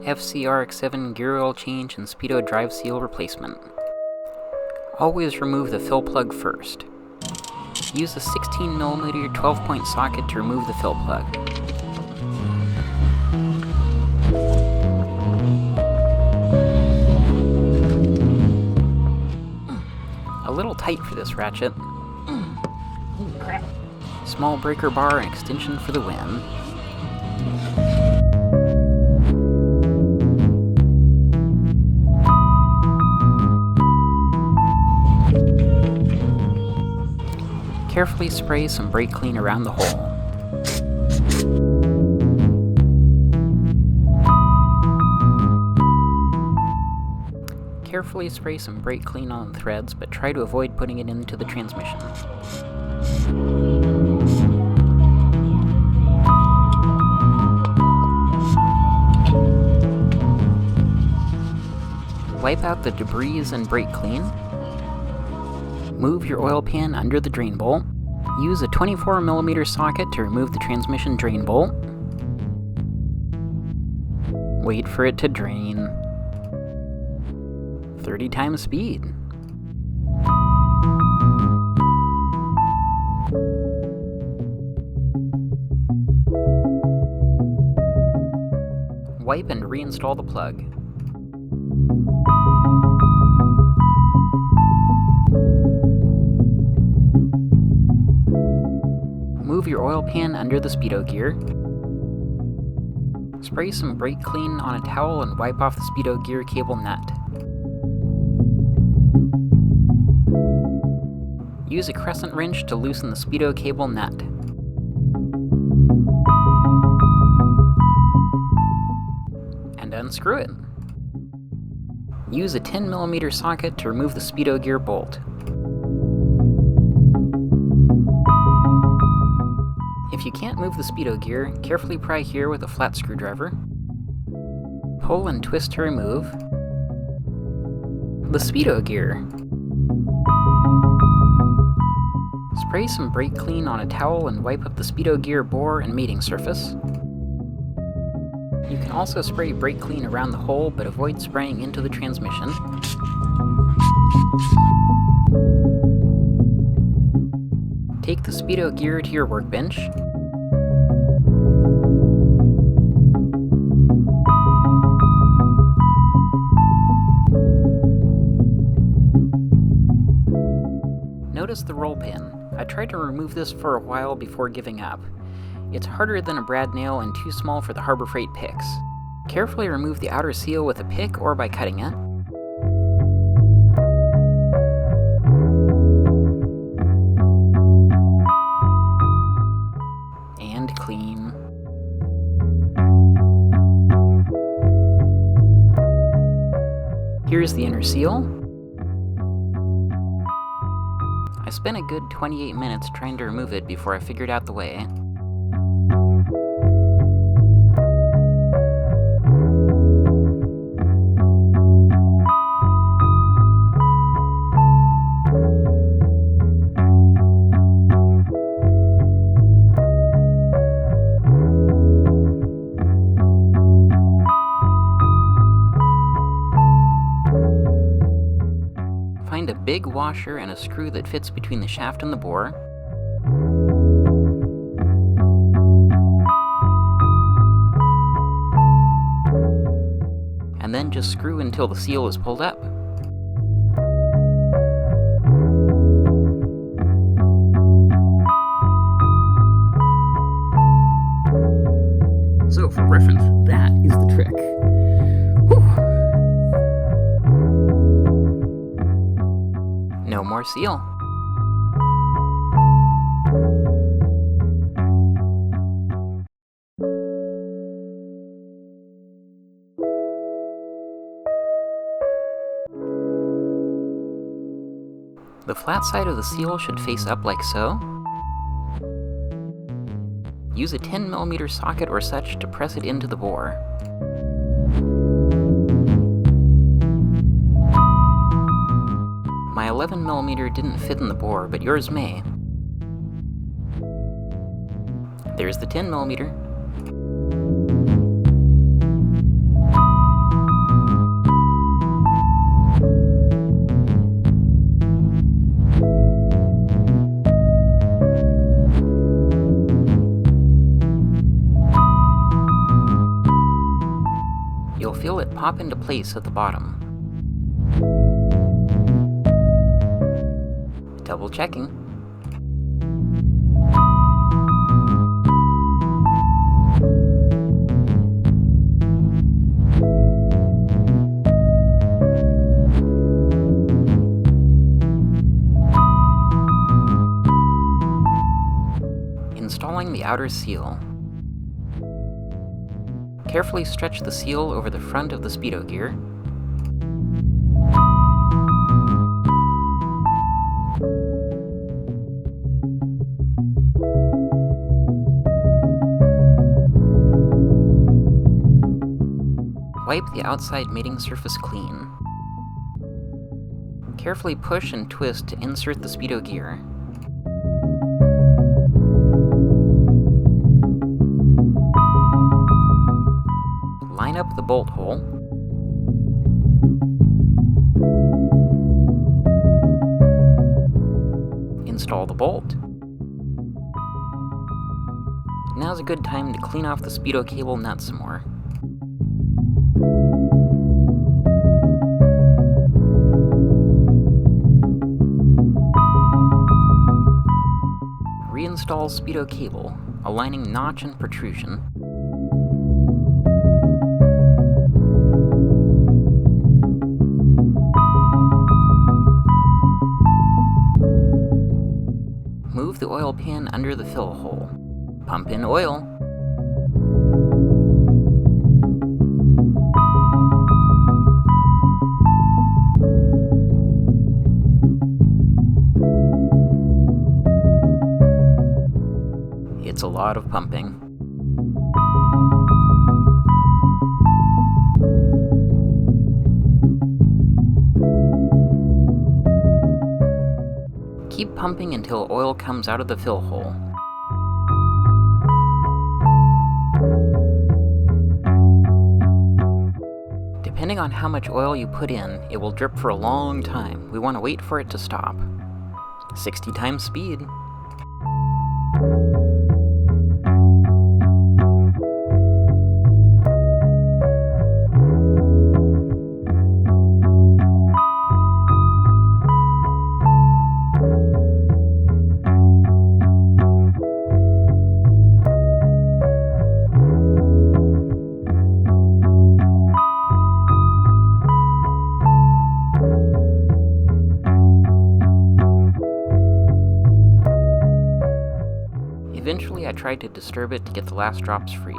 FC RX-7 gear oil change and Speedo drive seal replacement. Always remove the fill plug first. Use a 16mm 12-point socket to remove the fill plug. A little tight for this ratchet. Small breaker bar and extension for the win. Carefully spray some brake clean around the hole. Carefully spray some brake clean on the threads, but try to avoid putting it into the transmission. Wipe out the debris and brake clean. Move your oil pan under the drain bolt. Use a 24mm socket to remove the transmission drain bolt. Wait for it to drain. 30 times speed. Wipe and reinstall the plug. Move your oil pan under the Speedo gear. Spray some brake clean on a towel and wipe off the Speedo gear cable nut. Use a crescent wrench to loosen the Speedo cable nut. And unscrew it. Use a 10mm socket to remove the Speedo gear bolt. If you can't move the Speedo gear, carefully pry here with a flat screwdriver. Pull and twist to remove the Speedo gear. Spray some brake clean on a towel and wipe up the Speedo gear bore and mating surface. You can also spray brake clean around the hole, but avoid spraying into the transmission. Take the Speedo gear to your workbench. Notice the roll pin. I tried to remove this for a while before giving up. It's harder than a brad nail and too small for the Harbor Freight picks. Carefully remove the outer seal with a pick or by cutting it. And clean. Here's the inner seal. I spent a good 28 minutes trying to remove it before I figured out the way. Find a big washer and a screw that fits between the shaft and the bore. And then just screw until the seal is pulled up. So, for reference, that is the trick. Whew. No more seal. The flat side of the seal should face up like so. Use a 10mm socket or such to press it into the bore. My 11mm didn't fit in the bore, but yours may. There's the 10mm. you'll feel it pop into place at the bottom. Double checking. Installing the outer seal. Carefully stretch the seal over the front of the Speedo gear. Wipe the outside mating surface clean. Carefully push and twist to insert the Speedo gear. Line up the bolt hole. Install the bolt. Now's a good time to clean off the Speedo cable nut some more. Reinstall Speedo cable, aligning notch and protrusion. Move the oil pan under the fill hole. Pump in oil. It's a lot of pumping. Keep pumping until oil comes out of the fill hole. Depending on how much oil you put in, it will drip for a long time. We want to wait for it to stop. 60 times speed. Eventually, I tried to disturb it to get the last drops free.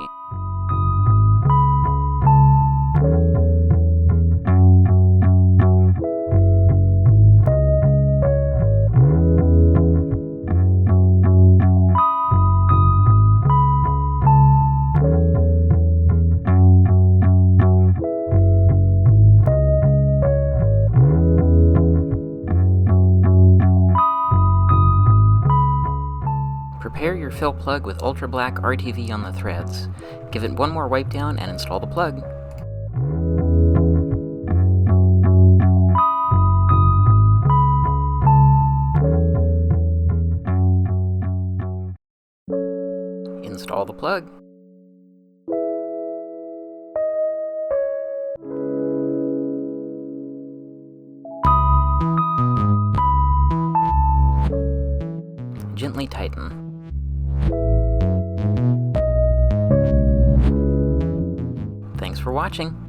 Prepare your fill plug with ultra black RTV on the threads. Give it one more wipe down and install the plug. Install the plug. Gently tighten. Thanks for watching.